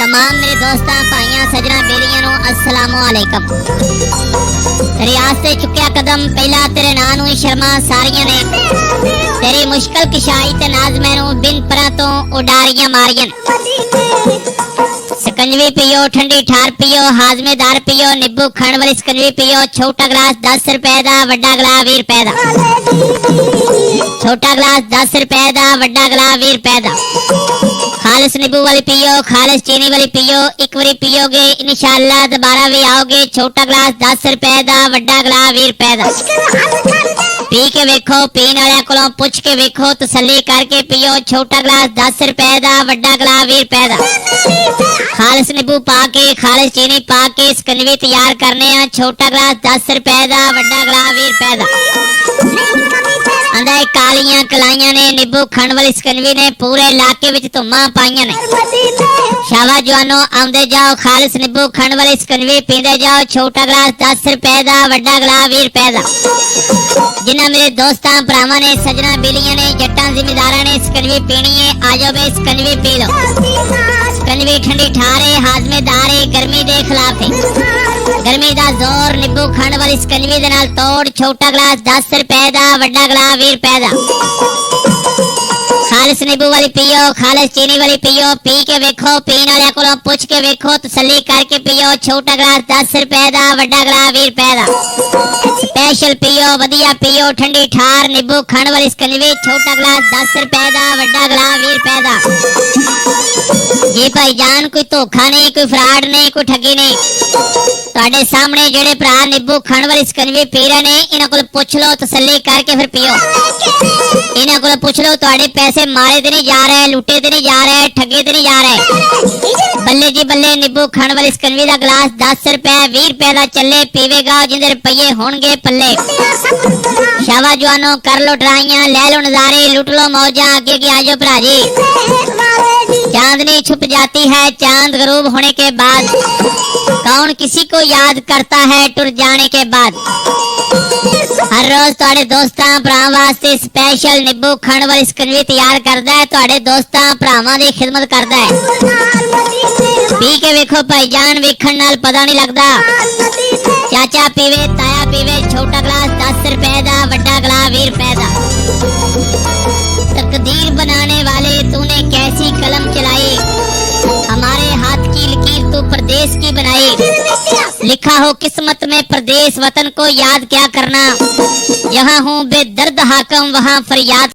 तमाम मेरे दोस्तां भाइयां सजना बेलियां नूं अस्सलामु अलैकुम। रियाज ते चुक्या कदम पहला तेरे नां नूं शर्मा सारियां ने, तेरी मुश्किल किशाई ते नाज मैनू बिन परा तो उडारियां मारियां। सकंजवी पियो, ठंडी ठार पियो, हाजमेदार पियो, नींबू खंड वाली सकंजवी पियो। छोटा गिलास 10 रुपए दा, वड्डा गिलास 20 रुपए दा। छोटा गिलास 10 रुपए दा, वड्डा गिलास 20 रुपए दा। खालिस नींबू वाली पियो, खालिस चीनी वाली पियो। एक बारी पियोगे इंशाअल्लाह दोबारा भी आओगे। छोटा गिलास 10 रुपए दा, वड्डा गिलास 20 रुपए दा। पी के वेखो, पीन वाले कोलों पुछ के वेखो, तसल्ली करके पियो। छोटा गिलास 10 रुपए दा, वड्डा गिलास 20 रुपए दा। खालिस नींबू पा के, खालिस चीनी पा के सकंजवी तैयार करने आ। छोटा गिलास 10 रुपए दा, वड्डा गिलास 20 रुपए दा। अंदर कालियां कलाइयां ने, नींबू खंड वाली सकंजवी ने पूरे इलाके विच धुम्मां पाइयां ने। शाबाश जवानो, आंदे जाओ, खालिस नींबू खंड वाली सकंजवी पींदे जाओ। छोटा गिलास 10 रुपए दा, वड्डा गिलास 20 रुपए दा। जिन्हां मेरे दोस्तां भरावां ने, सजना बेलियां ने, जट्टां जिमीदारां ने सकंजवी पीनी है, आ जाओ बे सकंजवी पी लो। सकंजवी ठंडी ठारे, हाजमेदार है, गर्मी दे खिलाफ है। गर्मी दा जोर नींबू खंड वाली सकंजवी दे नाल तोड़। छोटा गिलास 10 रुपए दा, वड्डा गिलास 20 रुपए दा। खालिस नींबू वाली पियो, खालिस चीनी वाली पियो। पी के वेखो, पीन वाले कोलों पुछ के वेखो, तसल्ली करके पियो। छोटा गिलास 10 रुपए दा, वड्डा गिलास 20 रुपए दा। स्पेशल पियो, वधिया पियो, ठंडी ठार नींबू खंड वाली सकंजवी। छोटा गिलास 10 रुपए दा, वड्डा गिलास 20 रुपए दा। जी भाईजान, कोई धोखा नहीं, कोई फ्रॉड नहीं, कोई ठगी नहीं। ਤੁਹਾਡੇ ਸਾਹਮਣੇ ਜਿਹੜੇ ਭਰਾ ਨਿੰਬੂ ਖੰਡ ਵਾਲੀ ਸਕੰਜਵੀ ਪੀ ਰਹੇ ਨੇ, ਇਹਨਾਂ ਕੋਲ ਪੁੱਛ ਲਓ, ਤਸੱਲੀ ਕਰਕੇ ਫਿਰ ਪੀਓ। ਇਹਨਾਂ ਕੋਲ ਪੁੱਛ ਲਓ ਤੁਹਾਡੇ ਪੈਸੇ ਮਾਰੇ ਤੇ ਨਹੀਂ ਜਾ ਰਹੇ, ਲੁੱਟੇ ਤੇ ਨਹੀਂ ਜਾ ਰਹੇ, ਠੱਗੇ ਤੇ ਨਹੀਂ ਜਾ ਰਹੇ। ਬੱਲੇ ਜੀ ਬੱਲੇ, ਨਿੰਬੂ ਖੰਡ ਵਾਲੀ ਸਕੰਜਵੀ ਦਾ ਗਲਾਸ 10 ਰੁਪਏ 20 ਰੁਪਏ ਦਾ ਚੱਲੇ, ਪੀਵੇਗਾ ਜਿੰਦੇ ਰੁਪਏ ਹੋਣਗੇ ਪੱਲੇ। ਸ਼ਾਬਾਸ਼ ਜਵਾਨੋ, ਕਰ ਲੋ ਟਰਾਈਆਂ, ਲੈ ਲੋ ਨਜ਼ਾਰੇ, लूट लो मौजा। आगे की आजो भरा जी। चांदनी छुप जाती है चांद गरूब होने के बाद, कौन किसी को याद करता है टुर जाने के बाद। हर रोज तुहाडे दोस्तां भरावां वास्ते स्पेशल नींबू खंड वाली सकंजवी तैयार करदा है, तुहाडे दोस्तां भरावां दी खिदमत करदा है। पी के वेखो भाईजान, वेखण नाल पता नहीं लगदा। चाचा पीवे, ताया पीवे। छोटा गिलास 10 रुपए दा, वड्डा गिलास 20 रुपए दा। तकदीर बनाने वाले, तूने कैसी कलम चलाई, हमारे हाथ की लकीर तू प्रदेश की बनाई। लिखा हो किस्मत में प्रदेश वतन को याद क्या करना, यहाँ हूँ बेदर्द हाकम वहाँ फरियाद